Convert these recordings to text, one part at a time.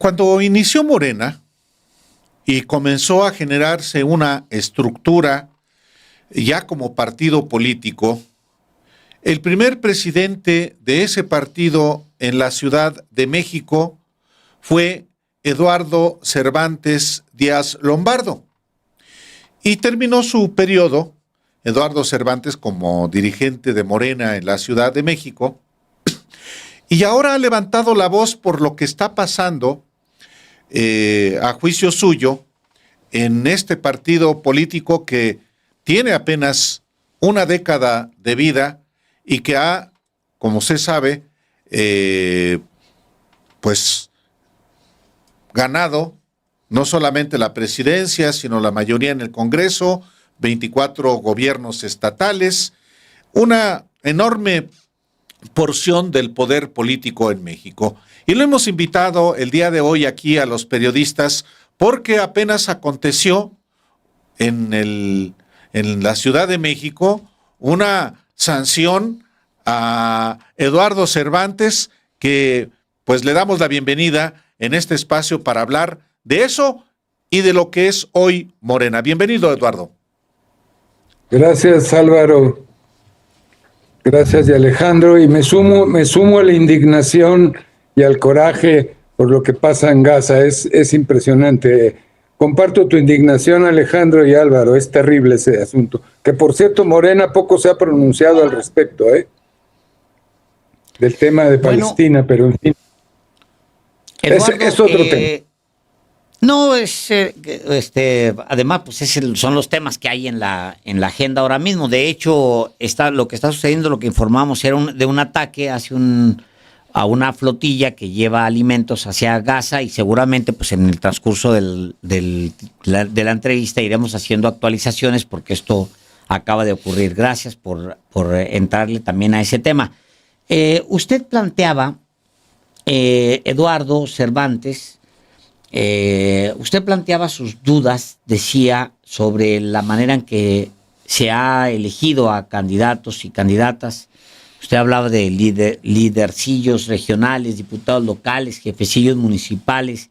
Cuando inició Morena y comenzó a generarse una estructura ya como partido político, el primer presidente de ese partido en la Ciudad de México fue Eduardo Cervantes Díaz Lombardo. Y terminó su periodo, Eduardo Cervantes, como dirigente de Morena en la Ciudad de México, y ahora ha levantado la voz por lo que está pasando, a juicio suyo, en este partido político que tiene apenas una década de vida y que ha, como se sabe, pues ganado no solamente la presidencia, sino la mayoría en el Congreso, 24 gobiernos estatales, una enorme porción del poder político en México. Y lo hemos invitado el día de hoy aquí a los periodistas porque apenas aconteció en la Ciudad de México una sanción a Eduardo Cervantes, que pues le damos la bienvenida en este espacio para hablar de eso y de lo que es hoy Morena. Bienvenido, Eduardo. Gracias, Álvaro. Gracias, y Alejandro. Y me sumo a la indignación y al coraje por lo que pasa en Gaza. Es impresionante. Comparto tu indignación, Alejandro y Álvaro. Es terrible ese asunto. Que, por cierto, Morena poco se ha pronunciado al respecto, del tema de Palestina, pero en fin. Eduardo, es otro tema. No, además, pues son los temas que hay en la agenda ahora mismo. De hecho, lo que está sucediendo, lo que informamos, era de un ataque a una flotilla que lleva alimentos hacia Gaza, y seguramente pues en el transcurso de la entrevista iremos haciendo actualizaciones porque esto acaba de ocurrir. Gracias por entrarle también a ese tema. Usted planteaba, Eduardo Cervantes, usted planteaba sus dudas, decía, sobre la manera en que se ha elegido a candidatos y candidatas. Usted hablaba de lidercillos regionales, diputados locales, jefecillos municipales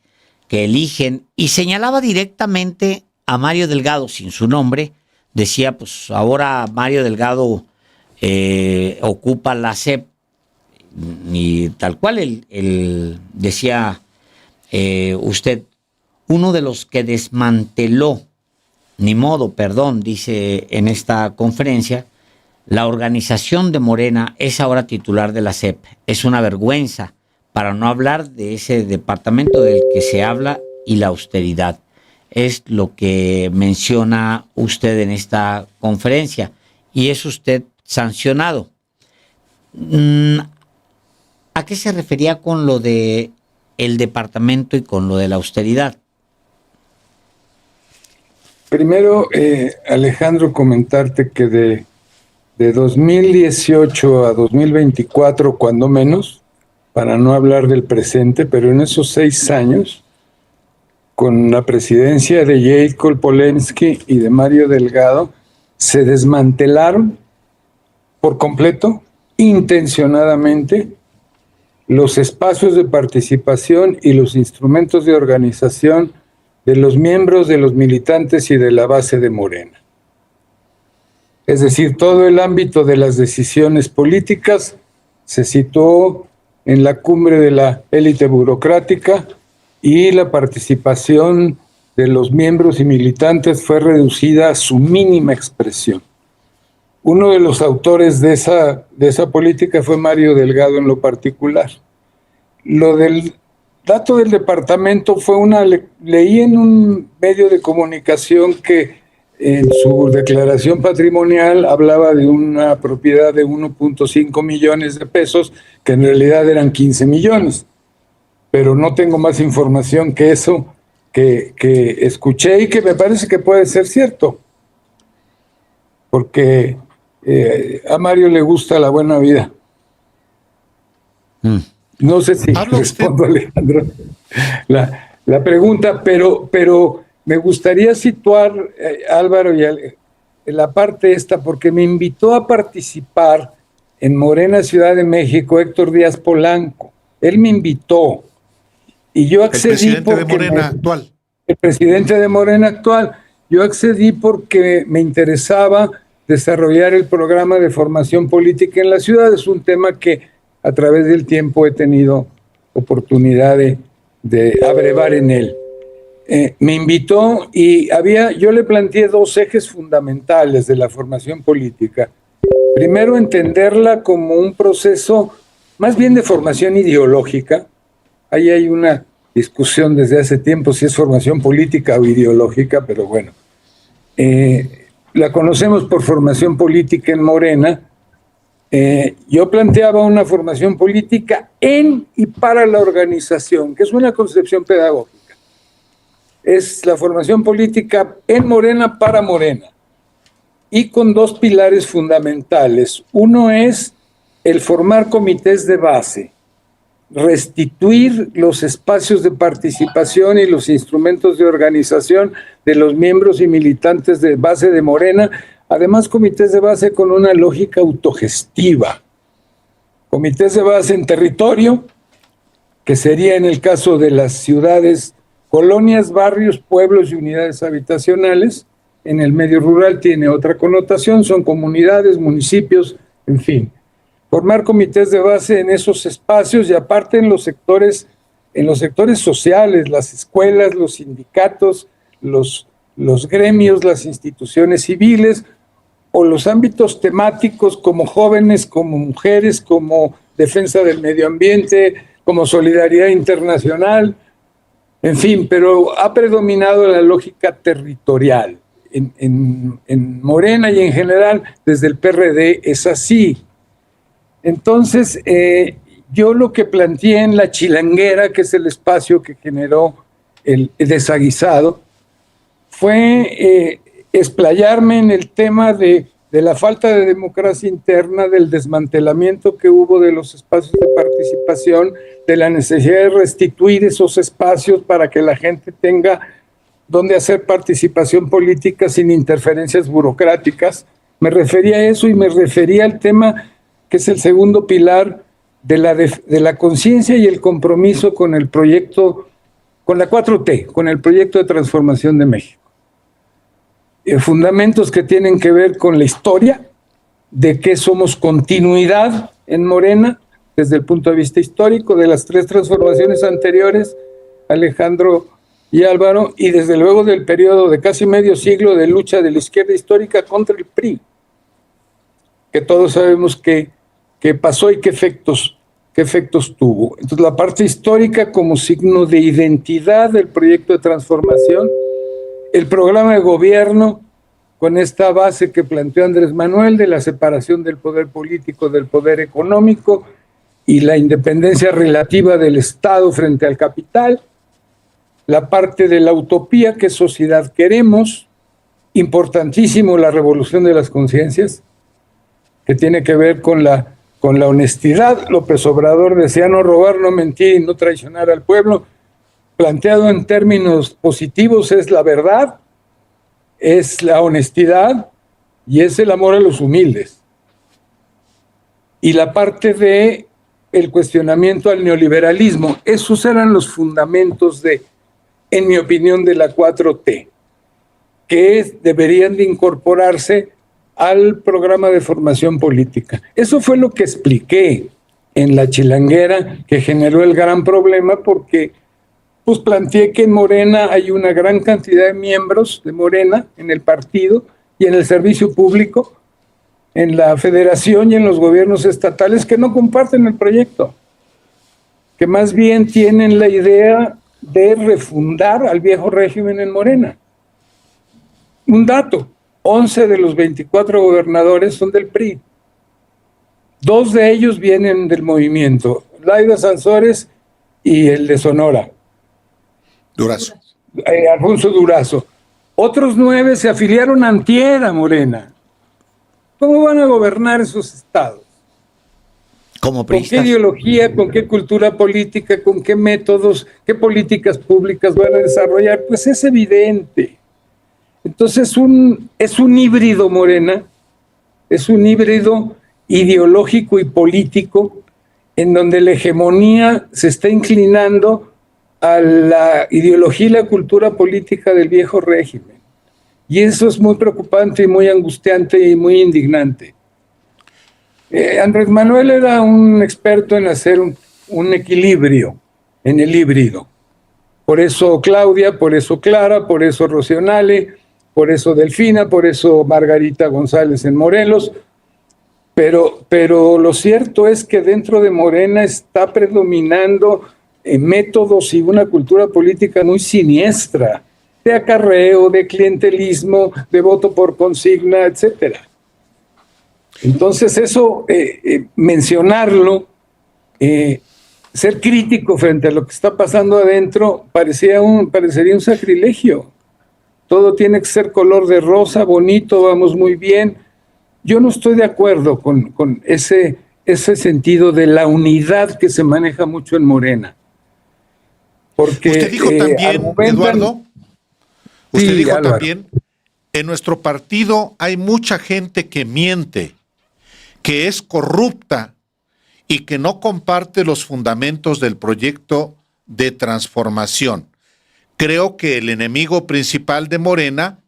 que eligen, y señalaba directamente a Mario Delgado sin su nombre. Decía, pues ahora Mario Delgado ocupa la SEP, y tal cual él decía, usted, uno de los que desmanteló, dice en esta conferencia, la organización de Morena, es ahora titular de la SEP. Es una vergüenza, para no hablar de ese departamento del que se habla y la austeridad. Es lo que menciona usted en esta conferencia, y es usted sancionado. ¿A qué se refería con lo de el departamento y con lo de la austeridad? Primero, Alejandro, comentarte que de 2018 a 2024, cuando menos, para no hablar del presente, pero en esos 6 años, con la presidencia de Jacob Polensky y de Mario Delgado, se desmantelaron por completo, intencionadamente, los espacios de participación y los instrumentos de organización de los miembros, de los militantes y de la base de Morena. Es decir, todo el ámbito de las decisiones políticas se situó en la cumbre de la élite burocrática, y la participación de los miembros y militantes fue reducida a su mínima expresión. Uno de los autores de esa política fue Mario Delgado en lo particular. Lo del dato del departamento fue leí en un medio de comunicación que en su declaración patrimonial hablaba de una propiedad de 1.5 millones de pesos, que en realidad eran 15 millones. Pero no tengo más información que eso que escuché, y que me parece que puede ser cierto. Porque a Mario le gusta la buena vida. No sé si respondo, Alejandro, la pregunta, pero me gustaría situar, Álvaro, la parte esta, porque me invitó a participar en Morena Ciudad de México Héctor Díaz Polanco. Él me invitó, Y yo accedí el presidente de Morena actual. El presidente de Morena actual. Yo accedí porque me interesaba desarrollar el programa de formación política en la ciudad. Es un tema que a través del tiempo he tenido oportunidad de abrevar en él. Me invitó y yo le planteé dos ejes fundamentales de la formación política. Primero, entenderla como un proceso más bien de formación ideológica. Ahí hay una discusión desde hace tiempo si es formación política o ideológica, pero bueno. La conocemos por formación política en Morena. Yo planteaba una formación política en y para la organización, que es una concepción pedagógica. Es la formación política en Morena para Morena, y con dos pilares fundamentales. Uno es el formar comités de base, restituir los espacios de participación y los instrumentos de organización de los miembros y militantes de base de Morena, además comités de base con una lógica autogestiva. Comités de base en territorio, que sería en el caso de las ciudades, colonias, barrios, pueblos y unidades habitacionales. En el medio rural tiene otra connotación, son comunidades, municipios, en fin. Formar comités de base en esos espacios y aparte en los sectores sociales, las escuelas, los sindicatos, los gremios, las instituciones civiles o los ámbitos temáticos como jóvenes, como mujeres, como defensa del medio ambiente, como solidaridad internacional, en fin, pero ha predominado la lógica territorial. En Morena y en general desde el PRD es así. Entonces, yo lo que planteé en La Chilanguera, que es el espacio que generó el desaguisado, fue explayarme en el tema de la falta de democracia interna, del desmantelamiento que hubo de los espacios de participación, de la necesidad de restituir esos espacios para que la gente tenga donde hacer participación política sin interferencias burocráticas. Me refería a eso y me refería al tema que es el segundo pilar de la conciencia y el compromiso con el proyecto, con la 4T, con el proyecto de transformación de México. Fundamentos que tienen que ver con la historia, de que somos continuidad en Morena, desde el punto de vista histórico, de las tres transformaciones anteriores, Alejandro y Álvaro, y desde luego del periodo de casi medio siglo de lucha de la izquierda histórica contra el PRI, que todos sabemos que pasó y qué efectos tuvo. Entonces, la parte histórica como signo de identidad del proyecto de transformación, el programa de gobierno con esta base que planteó Andrés Manuel de la separación del poder político del poder económico y la independencia relativa del Estado frente al capital, la parte de la utopía, qué sociedad queremos, importantísimo la revolución de las conciencias, que tiene que ver con la honestidad. López Obrador decía no robar, no mentir y no traicionar al pueblo. Planteado en términos positivos es la verdad, es la honestidad y es el amor a los humildes. Y la parte de el cuestionamiento al neoliberalismo, esos eran los fundamentos en mi opinión, de la 4T, que deberían de incorporarse al programa de formación política. Eso fue lo que expliqué en La Chilanguera, que generó el gran problema porque pues planteé que en Morena hay una gran cantidad de miembros de Morena en el partido y en el servicio público, en la federación y en los gobiernos estatales que no comparten el proyecto, que más bien tienen la idea de refundar al viejo régimen en Morena. Un dato, 11 de los 24 gobernadores son del PRI. 2 de ellos vienen del movimiento, Laida Sansores y el de Sonora. Durazo. Alfonso Durazo. Otros 9 se afiliaron antier a Morena. ¿Cómo van a gobernar esos estados? Como ¿Con qué ideología, con qué cultura política, con qué métodos, qué políticas públicas van a desarrollar? Pues es evidente. Entonces es un híbrido Morena, es un híbrido ideológico y político en donde la hegemonía se está inclinando a la ideología y la cultura política del viejo régimen. Y eso es muy preocupante y muy angustiante y muy indignante. Andrés Manuel era un experto en hacer un equilibrio en el híbrido. Por eso Claudia, por eso Clara, por eso Rocío Nale, por eso Delfina, por eso Margarita González en Morelos. Pero lo cierto es que dentro de Morena está predominando métodos y una cultura política muy siniestra, de acarreo, de clientelismo, de voto por consigna, etcétera. Entonces eso, mencionarlo, ser crítico frente a lo que está pasando adentro, parecería un sacrilegio. Todo tiene que ser color de rosa, bonito, vamos muy bien. Yo no estoy de acuerdo con ese sentido de la unidad que se maneja mucho en Morena. Porque usted dijo también, Eduardo, usted sí, dijo Álvaro. también, en nuestro partido hay mucha gente que miente, que es corrupta y que no comparte los fundamentos del proyecto de transformación. Creo que el enemigo principal de Morena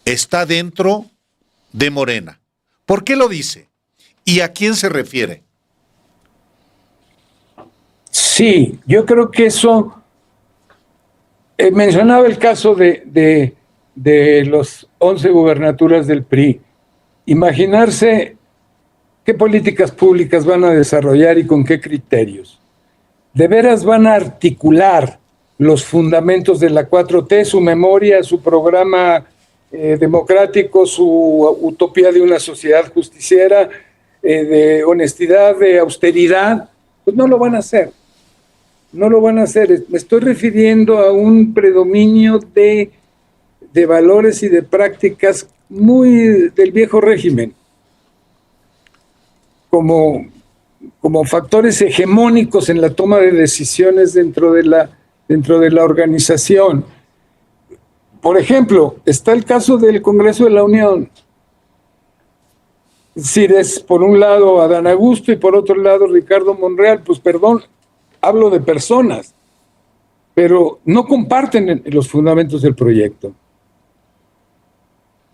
está dentro de Morena. ¿Por qué lo dice? ¿Y a quién se refiere? Sí, yo creo que eso... mencionaba el caso de los 11 gubernaturas del PRI. Imaginarse qué políticas públicas van a desarrollar y con qué criterios. ¿De veras van a articular los fundamentos de la 4T, su memoria, su programa democrático, su utopía de una sociedad justiciera, de honestidad, de austeridad? Pues no lo van a hacer. No lo van a hacer. Me estoy refiriendo a un predominio de valores y de prácticas muy del viejo régimen, como factores hegemónicos en la toma de decisiones dentro de la organización. Por ejemplo, está el caso del Congreso de la Unión. Es decir, es por un lado Adán Augusto y por otro lado Ricardo Monreal. Pues perdón, hablo de personas, pero no comparten los fundamentos del proyecto.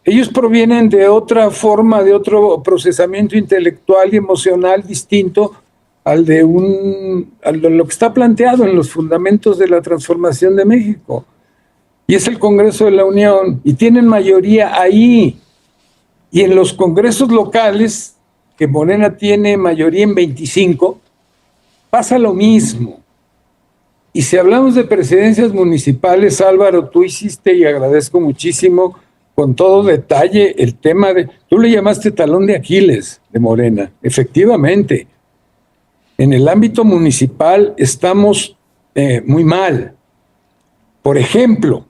Ellos provienen de otra forma, de otro procesamiento intelectual y emocional distinto al de lo que está planteado en los fundamentos de la transformación de México. Y es el Congreso de la Unión, y tienen mayoría ahí. Y en los congresos locales, que Morena tiene mayoría en 25, pasa lo mismo. Y si hablamos de presidencias municipales, Álvaro, tú hiciste, y agradezco muchísimo, con todo detalle, el tema tú le llamaste talón de Aquiles de Morena. Efectivamente, en el ámbito municipal estamos muy mal. Por ejemplo,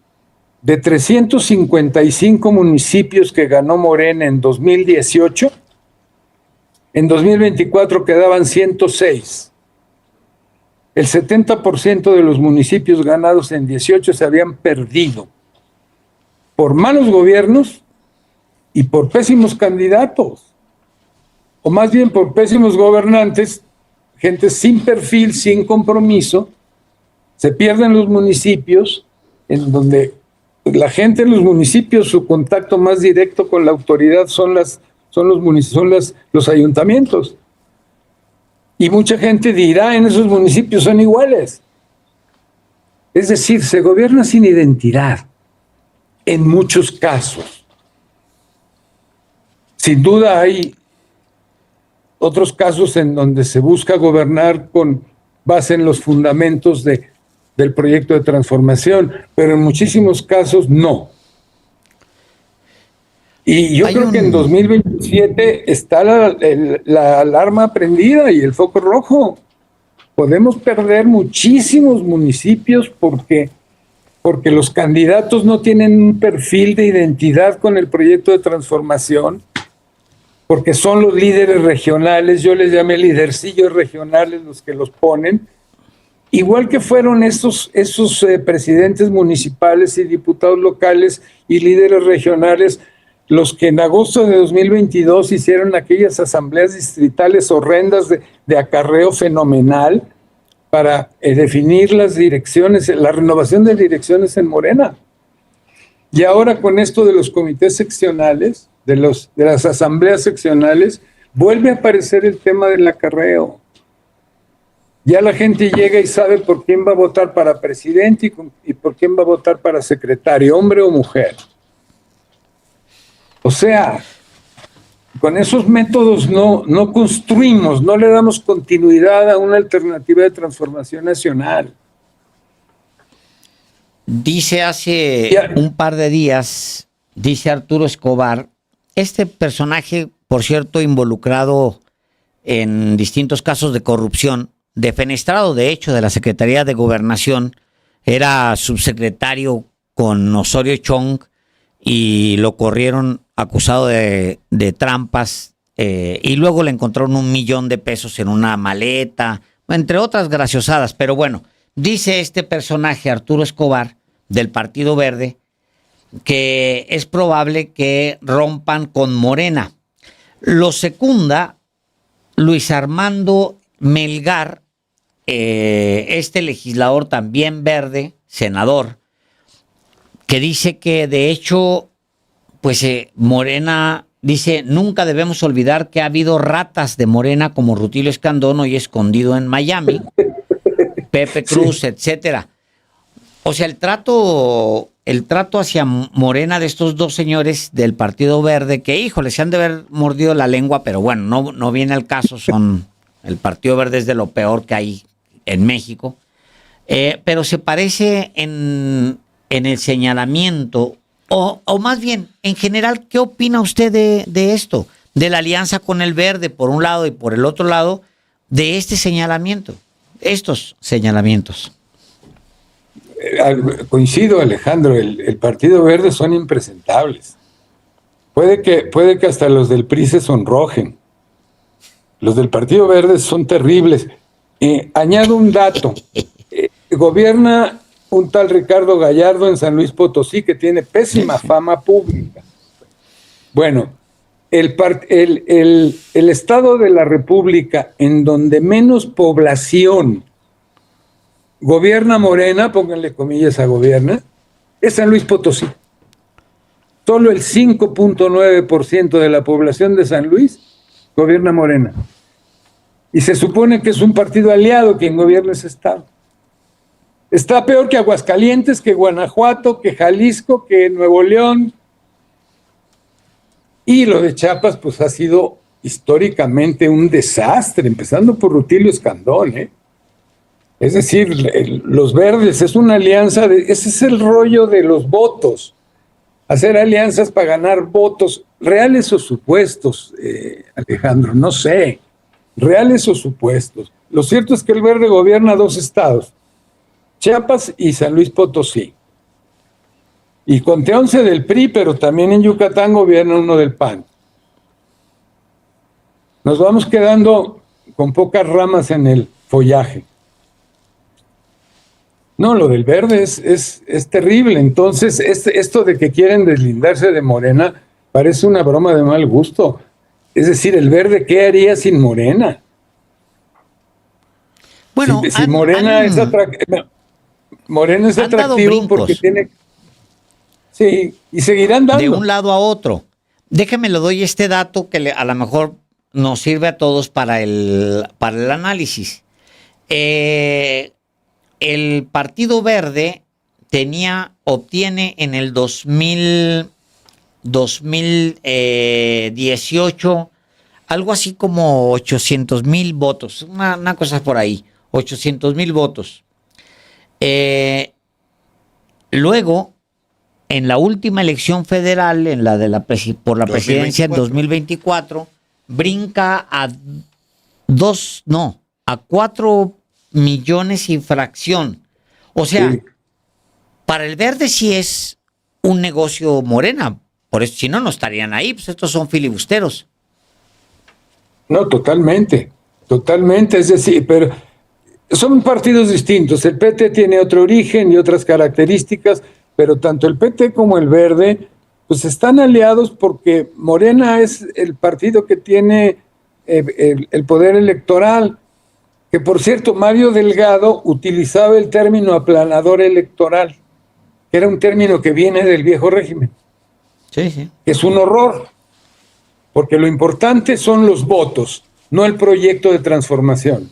de 355 municipios que ganó Morena en 2018, en 2024 quedaban 106. El 70% de los municipios ganados en 18 se habían perdido por malos gobiernos y por pésimos candidatos, o más bien por pésimos gobernantes, gente sin perfil, sin compromiso. Se pierden los municipios, en donde la gente en los municipios, su contacto más directo con la autoridad son los ayuntamientos. Y mucha gente dirá, en esos municipios son iguales. Es decir, se gobierna sin identidad en muchos casos. Sin duda hay otros casos en donde se busca gobernar con base en los fundamentos del proyecto de transformación, pero en muchísimos casos no. Y yo creo que en 2027 está la alarma prendida y el foco rojo. Podemos perder muchísimos municipios porque los candidatos no tienen un perfil de identidad con el proyecto de transformación, porque son los líderes regionales, yo les llamé lidercillos regionales los que los ponen, igual que fueron esos presidentes municipales y diputados locales y líderes regionales los que en agosto de 2022 hicieron aquellas asambleas distritales horrendas de acarreo fenomenal, para definir las direcciones, la renovación de direcciones en Morena. Y ahora con esto de los comités seccionales, de las asambleas seccionales, vuelve a aparecer el tema del acarreo. Ya la gente llega y sabe por quién va a votar para presidente y por quién va a votar para secretario, hombre o mujer. O sea, con esos métodos no construimos, no le damos continuidad a una alternativa de transformación nacional. Dice hace un par de días, dice Arturo Escobar, este personaje, por cierto, involucrado en distintos casos de corrupción, defenestrado de hecho de la Secretaría de Gobernación, era subsecretario con Osorio Chong y lo corrieron acusado de trampas y luego le encontraron $1 millón en una maleta, entre otras graciosadas. Pero bueno, dice este personaje, Arturo Escobar, del Partido Verde, que es probable que rompan con Morena. Lo secunda Luis Armando Melgar, este legislador también verde, senador, que dice que de hecho, pues Morena, dice, nunca debemos olvidar que ha habido ratas de Morena como Rutilio Escandón, hoy escondido en Miami, Pepe Cruz, sí, etcétera. O sea, el trato hacia Morena de estos dos señores del Partido Verde, que híjole, se han de haber mordido la lengua, pero bueno, no viene al caso, el Partido Verde es de lo peor que hay en México, pero se parece en el señalamiento, o más bien, en general, ¿qué opina usted de esto? De la alianza con el Verde, por un lado, y por el otro lado, de este señalamiento, estos señalamientos. Coincido, Alejandro, el Partido Verde son impresentables. Puede que hasta los del PRI se sonrojen. Los del Partido Verde son terribles. Añado un dato. Gobierna un tal Ricardo Gallardo en San Luis Potosí, que tiene pésima fama pública. Bueno, el estado de la República en donde menos población gobierna Morena, pónganle comillas a gobierna, es San Luis Potosí. Solo el 5.9% de la población de San Luis gobierna Morena. Y se supone que es un partido aliado quien gobierna ese estado. Está peor que Aguascalientes, que Guanajuato, que Jalisco, que Nuevo León. Y lo de Chiapas, pues ha sido históricamente un desastre, empezando por Rutilio Escandón, Es decir, los verdes es una alianza, ese es el rollo de los votos, hacer alianzas para ganar votos, reales o supuestos, Alejandro, no sé, reales o supuestos. Lo cierto es que el Verde gobierna 2 estados, Chiapas y San Luis Potosí, y conté 11 del PRI, pero también en Yucatán gobierna uno del PAN. Nos vamos quedando con pocas ramas en el follaje. No, lo del Verde es terrible. Entonces, esto de que quieren deslindarse de Morena parece una broma de mal gusto. Es decir, el Verde, ¿qué haría sin Morena? Bueno, si Morena es atractivo porque tiene... Sí, y seguirán dando. De un lado a otro. Déjeme le doy este dato que a lo mejor nos sirve a todos para el análisis. El Partido Verde obtiene en el 2018 algo así como 800,000 votos, una cosa por ahí, 800,000 votos. Luego, en la última elección federal, en la de por la presidencia en 2024, brinca a 4 millones y fracción. O sea, sí, para el Verde sí es un negocio Morena. Por eso, si no, no estarían ahí. Pues estos son filibusteros. No, totalmente. Es decir, pero son partidos distintos. El PT tiene otro origen y otras características, pero tanto el PT como el Verde, pues están aliados porque Morena es el partido que tiene el poder electoral. que por cierto Mario Delgado utilizaba el término aplanador electoral, que era un término que viene del viejo régimen. Sí, sí. Es un horror, porque lo importante son los votos, no el proyecto de transformación.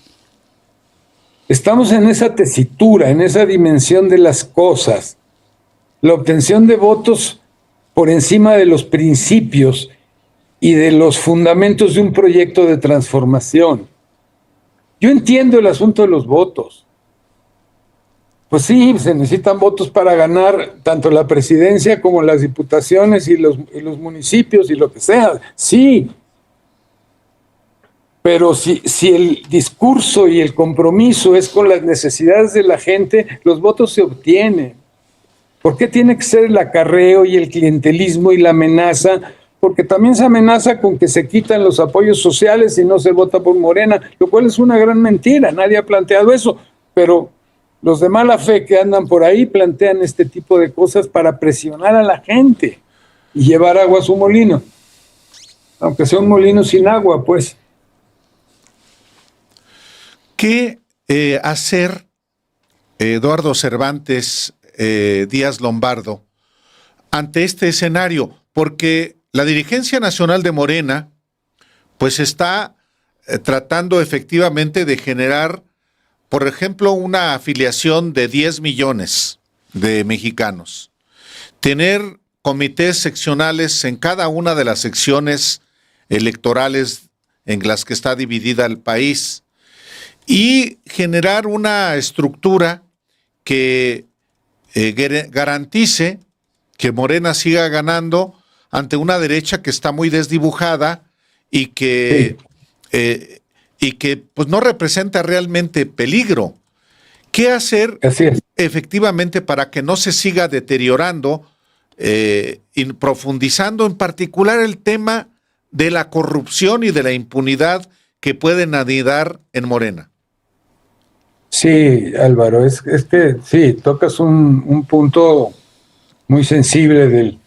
Estamos en esa tesitura, en esa dimensión de las cosas. La obtención de votos por encima de los principios y de los fundamentos de un proyecto de transformación. Yo entiendo el asunto de los votos. Pues sí, se necesitan votos para ganar tanto la presidencia como las diputaciones y los municipios y lo que sea. Sí. Pero si el discurso y el compromiso es con las necesidades de la gente, los votos se obtienen. ¿Por qué tiene que ser el acarreo y el clientelismo y la amenaza? Porque también se amenaza con que se quitan los apoyos sociales y no se vota por Morena, lo cual es una gran mentira, nadie ha planteado eso, pero los de mala fe que andan por ahí plantean este tipo de cosas para presionar a la gente y llevar agua a su molino, aunque sea un molino sin agua, pues. ¿Qué hacer, Eduardo Cervantes Díaz Lombardo, ante este escenario? Porque la dirigencia nacional de Morena pues está tratando efectivamente de generar, por ejemplo, una afiliación de 10 millones de mexicanos, tener comités seccionales en cada una de las secciones electorales en las que está dividida el país y generar una estructura que garantice que Morena siga ganando ante una derecha que está muy desdibujada y que pues no representa realmente peligro. ¿Qué hacer efectivamente para que no se siga deteriorando y profundizando en particular el tema de la corrupción y de la impunidad que pueden anidar en Morena? Sí, Álvaro, es que sí, tocas un punto muy sensible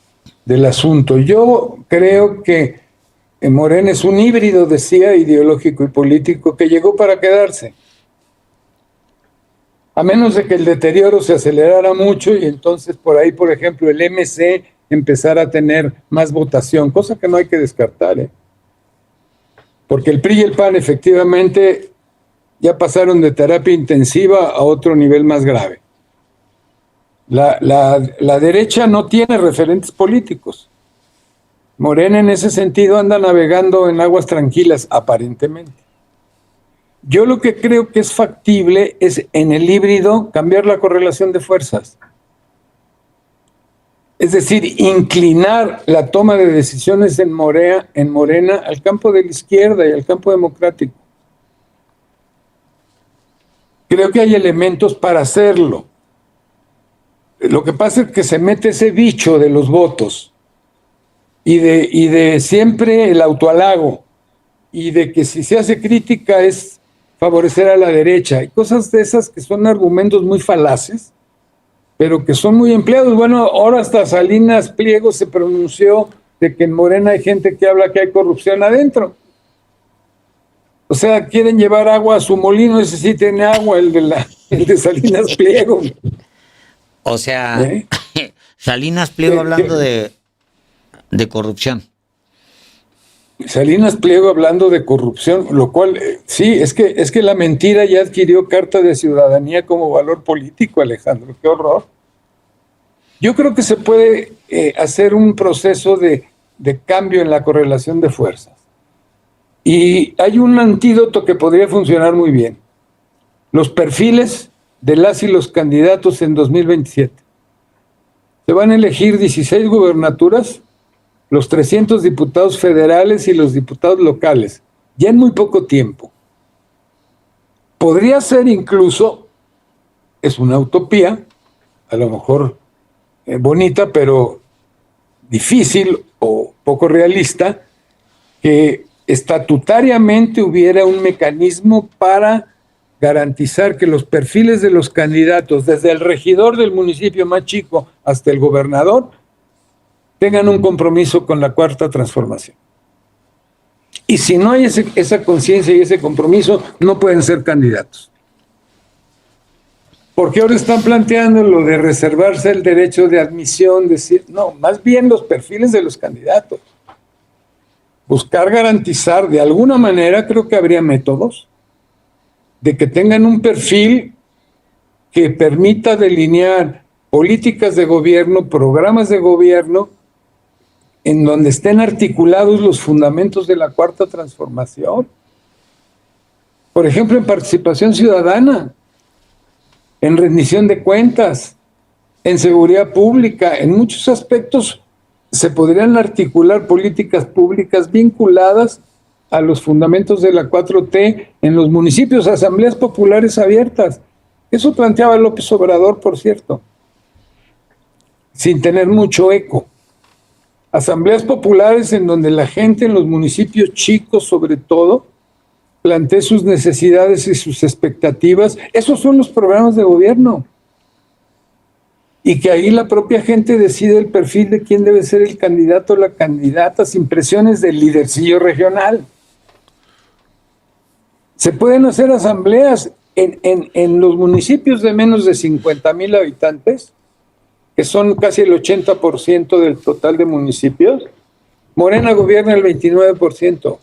del asunto. Yo creo que Morena es un híbrido, decía, ideológico y político que llegó para quedarse. A menos de que el deterioro se acelerara mucho y entonces por ahí, por ejemplo, el MC empezara a tener más votación, cosa que no hay que descartar, porque el PRI y el PAN efectivamente ya pasaron de terapia intensiva a otro nivel más grave. La derecha no tiene referentes políticos. Morena en ese sentido anda navegando en aguas tranquilas, aparentemente. Yo lo que creo que es factible es en el híbrido cambiar la correlación de fuerzas. Es decir, inclinar la toma de decisiones en Morena al campo de la izquierda y al campo democrático. Creo que hay elementos para hacerlo. Lo que pasa es que se mete ese bicho de los votos y de siempre el autohalago y de que si se hace crítica es favorecer a la derecha. Y cosas de esas que son argumentos muy falaces, pero que son muy empleados. Bueno, ahora hasta Salinas Pliego se pronunció de que en Morena hay gente que habla que hay corrupción adentro. O sea, quieren llevar agua a su molino, ese sí tiene agua, el de Salinas Pliego. O sea, Salinas Pliego hablando de corrupción. Salinas Pliego hablando de corrupción, lo cual, sí, es que la mentira ya adquirió carta de ciudadanía como valor político, Alejandro, qué horror. Yo creo que se puede hacer un proceso de cambio en la correlación de fuerzas. Y hay un antídoto que podría funcionar muy bien. Los perfiles de las y los candidatos en 2027. Se van a elegir 16 gubernaturas, los 300 diputados federales y los diputados locales, ya en muy poco tiempo. Podría ser incluso, es una utopía, a lo mejor bonita, pero difícil o poco realista, que estatutariamente hubiera un mecanismo para garantizar que los perfiles de los candidatos, desde el regidor del municipio más chico hasta el gobernador, tengan un compromiso con la Cuarta Transformación. Y si no hay esa conciencia y ese compromiso, no pueden ser candidatos. Porque ahora están planteando lo de reservarse el derecho de admisión, decir, no, más bien los perfiles de los candidatos. Buscar garantizar de alguna manera, creo que habría métodos, de que tengan un perfil que permita delinear políticas de gobierno, programas de gobierno, en donde estén articulados los fundamentos de la Cuarta Transformación. Por ejemplo, en participación ciudadana, en rendición de cuentas, en seguridad pública, en muchos aspectos se podrían articular políticas públicas vinculadas a los fundamentos de la 4T en los municipios, asambleas populares abiertas. Eso planteaba López Obrador, por cierto, sin tener mucho eco. Asambleas populares en donde la gente en los municipios chicos, sobre todo, plantee sus necesidades y sus expectativas. Esos son los programas de gobierno. Y que ahí la propia gente decide el perfil de quién debe ser el candidato o la candidata, sin presiones del lidercillo regional. Se pueden hacer asambleas en los municipios de menos de 50,000 habitantes, que son casi el 80% del total de municipios. Morena gobierna el 29%.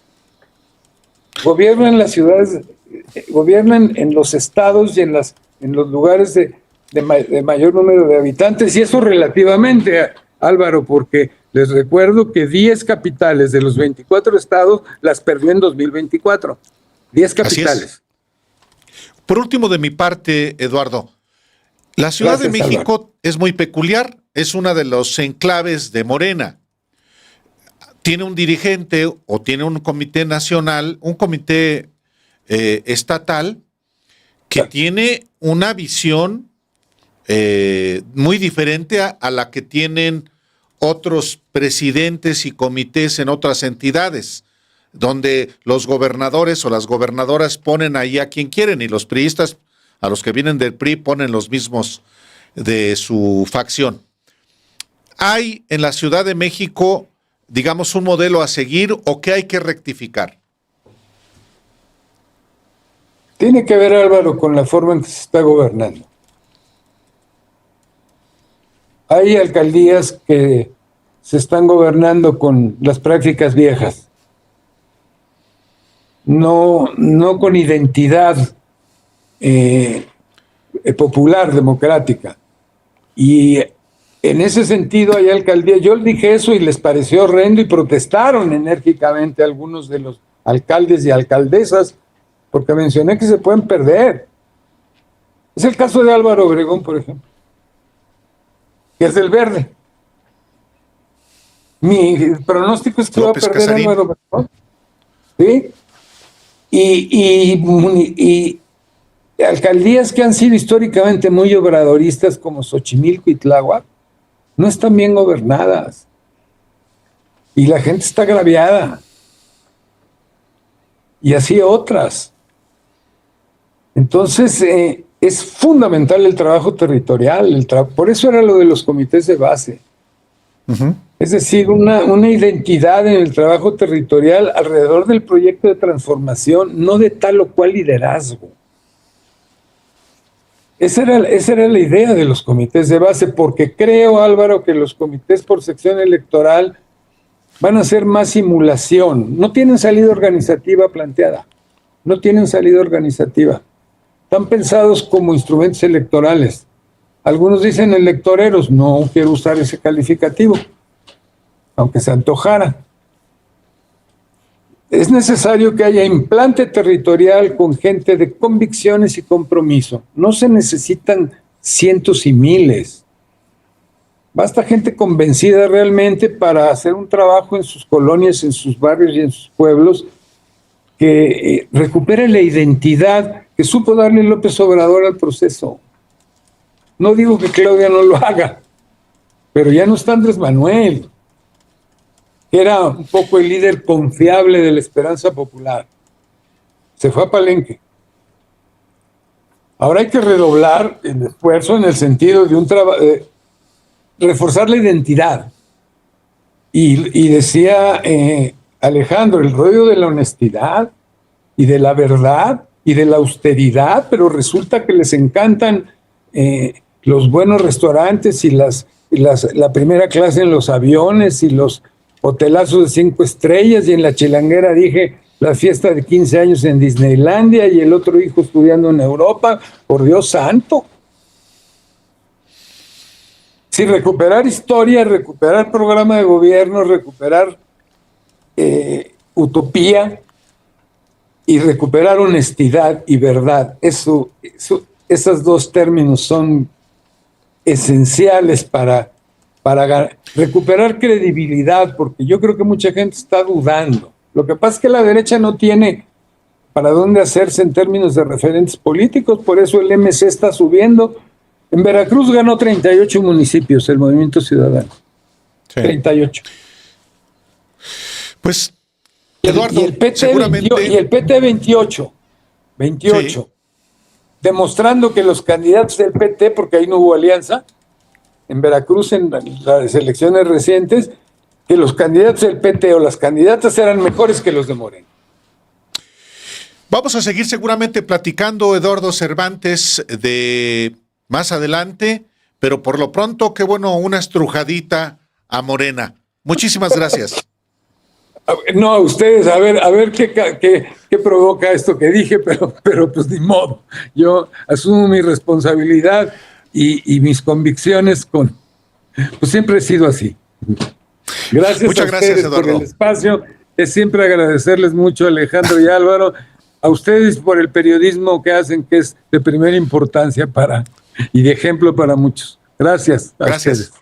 Gobierna en las ciudades, gobiernan en los estados y en los lugares de mayor número de habitantes, y eso relativamente, Álvaro, porque les recuerdo que 10 capitales de los 24 estados las perdió en 2024. 10 capitales. Por último, de mi parte, Eduardo, la Ciudad de México, Álvaro, es muy peculiar, es una de los enclaves de Morena. Tiene un dirigente o tiene un comité nacional, un comité estatal, que tiene una visión muy diferente a la que tienen otros presidentes y comités en otras entidades, donde los gobernadores o las gobernadoras ponen ahí a quien quieren y los priistas, a los que vienen del PRI, ponen los mismos de su facción. ¿Hay en la Ciudad de México, digamos, un modelo a seguir o qué hay que rectificar? Tiene que ver, Álvaro, con la forma en que se está gobernando. Hay alcaldías que se están gobernando con las prácticas viejas, no con identidad popular, democrática. Y en ese sentido hay alcaldías, yo dije eso y les pareció horrendo y protestaron enérgicamente algunos de los alcaldes y alcaldesas, porque mencioné que se pueden perder. Es el caso de Álvaro Obregón, por ejemplo, que es del Verde. Mi pronóstico es que López va a perder Casarín. Álvaro Obregón. ¿Sí? Y alcaldías que han sido históricamente muy obradoristas como Xochimilco y Tláhuac no están bien gobernadas y la gente está agraviada, y así otras. Entonces es fundamental el trabajo territorial, por eso era lo de los comités de base. Uh-huh. Es decir, una identidad en el trabajo territorial alrededor del proyecto de transformación, no de tal o cual liderazgo. Esa era la idea de los comités de base, porque creo, Álvaro, que los comités por sección electoral van a ser más simulación. No tienen salida organizativa planteada. No tienen salida organizativa. Están pensados como instrumentos electorales. Algunos dicen electoreros. No quiero usar ese calificativo, aunque se antojara. Es necesario que haya implante territorial con gente de convicciones y compromiso. No se necesitan cientos y miles. Basta gente convencida realmente para hacer un trabajo en sus colonias, en sus barrios y en sus pueblos, que recupere la identidad que supo darle López Obrador al proceso. No digo que Claudia no lo haga, pero ya no está Andrés Manuel, que era un poco el líder confiable de la esperanza popular. Se fue a Palenque. Ahora hay que redoblar el esfuerzo en el sentido de un trabajo, reforzar la identidad. Y decía Alejandro, el rollo de la honestidad y de la verdad y de la austeridad, pero resulta que les encantan los buenos restaurantes y la primera clase en los aviones y los hotelazos de 5 estrellas, y en la chilanguera dije la fiesta de 15 años en Disneylandia y el otro hijo estudiando en Europa. Por Dios santo. Sí, recuperar historia, recuperar programa de gobierno, recuperar utopía y recuperar honestidad y verdad. Esos dos términos son esenciales para recuperar credibilidad, porque yo creo que mucha gente está dudando. Lo que pasa es que la derecha no tiene para dónde hacerse en términos de referentes políticos, por eso el MC está subiendo. En Veracruz ganó 38 municipios el Movimiento Ciudadano. Sí. 38. Pues, Eduardo, y el PT seguramente... y el PT 28. Sí. Demostrando que los candidatos del PT, porque ahí no hubo alianza, en Veracruz en las elecciones recientes, que los candidatos del PT o las candidatas eran mejores que los de Morena. Vamos a seguir seguramente platicando, Eduardo Cervantes, de más adelante, pero por lo pronto, qué bueno, una estrujadita a Morena. Muchísimas gracias. No, ustedes, a ver qué provoca esto que dije, pero pues ni modo. Yo asumo mi responsabilidad y mis convicciones pues siempre he sido así. Gracias. Muchas gracias, Eduardo, por el espacio. Es siempre agradecerles mucho, Alejandro y Álvaro, a ustedes por el periodismo que hacen, que es de primera importancia y de ejemplo para muchos. Gracias. Gracias.